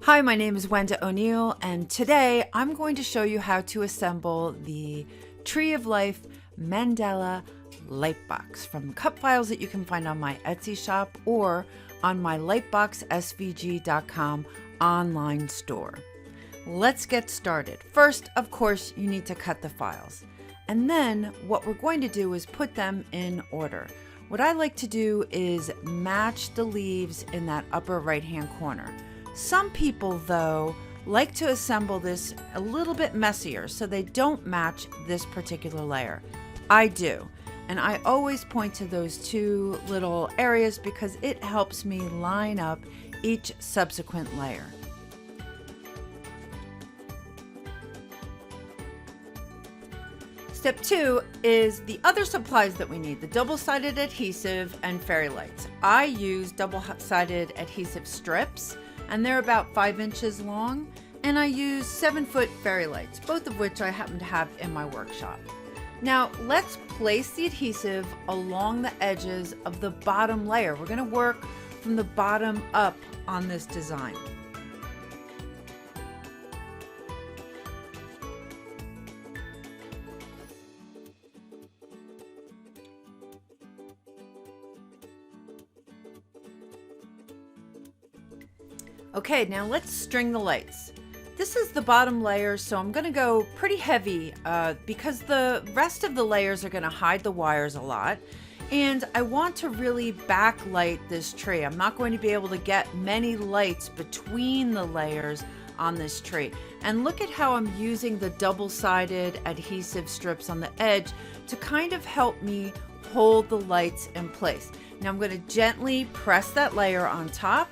Hi, my name is Wenda O'Neill, and today I'm going to show you how to assemble the Tree of Life Mandala Lightbox from cut files that you can find on my Etsy shop or on my LIghtboxSVG.com online store. Let's get started. First, of course, you need to cut the files. And then what we're going to do is put them in order. What I like to do is match the leaves in that upper right-hand corner. Some people, though, like to assemble this a little bit messier so they don't match this particular layer. I do, and I always point to those two little areas because it helps me line up each subsequent layer. Step 2 is the other supplies that we need, the double-sided adhesive and fairy lights. I use double-sided adhesive strips, and they're about 5 inches long, and I use 7-foot fairy lights, both of which I happen to have in my workshop. Now let's place the adhesive along the edges of the bottom layer. We're going to work from the bottom up on this design. Okay, now let's string the lights. This is the bottom layer, so I'm going to go pretty heavy because the rest of the layers are going to hide the wires a lot. And I want to really backlight this tree. I'm not going to be able to get many lights between the layers on this tree. And look at how I'm using the double-sided adhesive strips on the edge to kind of help me hold the lights in place. Now I'm going to gently press that layer on top.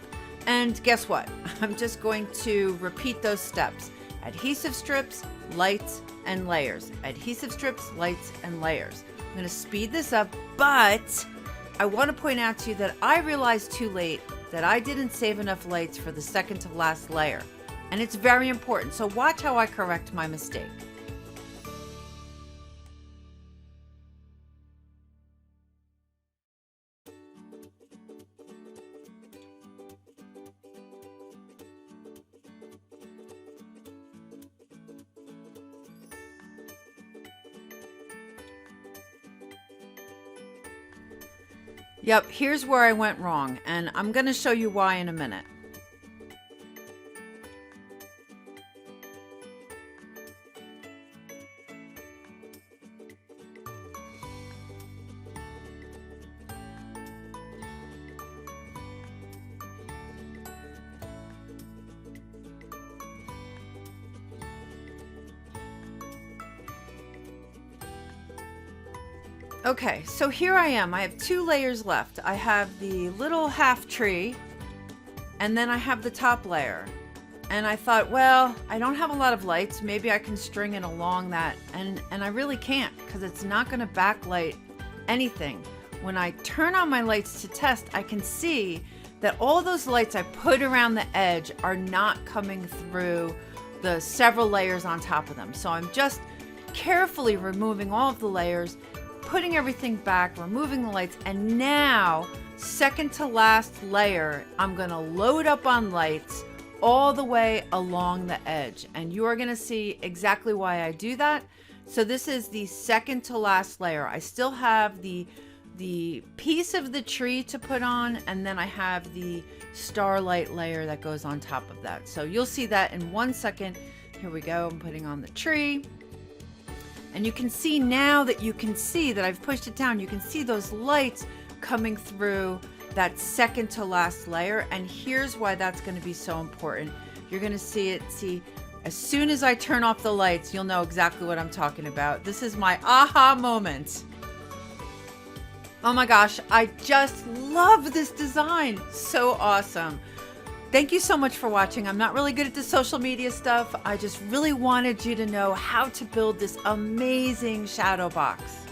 And guess what? I'm just going to repeat those steps. Adhesive strips, lights, and layers. Adhesive strips, lights, and layers. I'm going to speed this up, but I want to point out to you that I realized too late that I didn't save enough lights for the second to last layer. And it's very important, so watch how I correct my mistake. Yep, here's where I went wrong, and I'm going to show you why in a minute. Okay, so here I am. I have 2 layers left. I have the little half tree, and then I have the top layer. And I thought, well, I don't have a lot of lights. Maybe I can string it along that. And I really can't because it's not going to backlight anything. When I turn on my lights to test, I can see that all those lights I put around the edge are not coming through the several layers on top of them. So I'm just carefully removing all of the layers, putting everything back, removing the lights, and now, second to last layer, I'm gonna load up on lights all the way along the edge. And you are gonna see exactly why I do that. So this is the second to last layer. I still have the piece of the tree to put on, and then I have the starlight layer that goes on top of that. So you'll see that in 1 second. Here we go, I'm putting on the tree. And you can see now that I've pushed it down, you can see those lights coming through that second to last layer. And here's why that's going to be so important. You're going to see as soon as I turn off the lights, you'll know exactly what I'm talking about. This is my aha moment. Oh my gosh, I just love this design. So awesome. Thank you so much for watching. I'm not really good at the social media stuff. I just really wanted you to know how to build this amazing shadow box.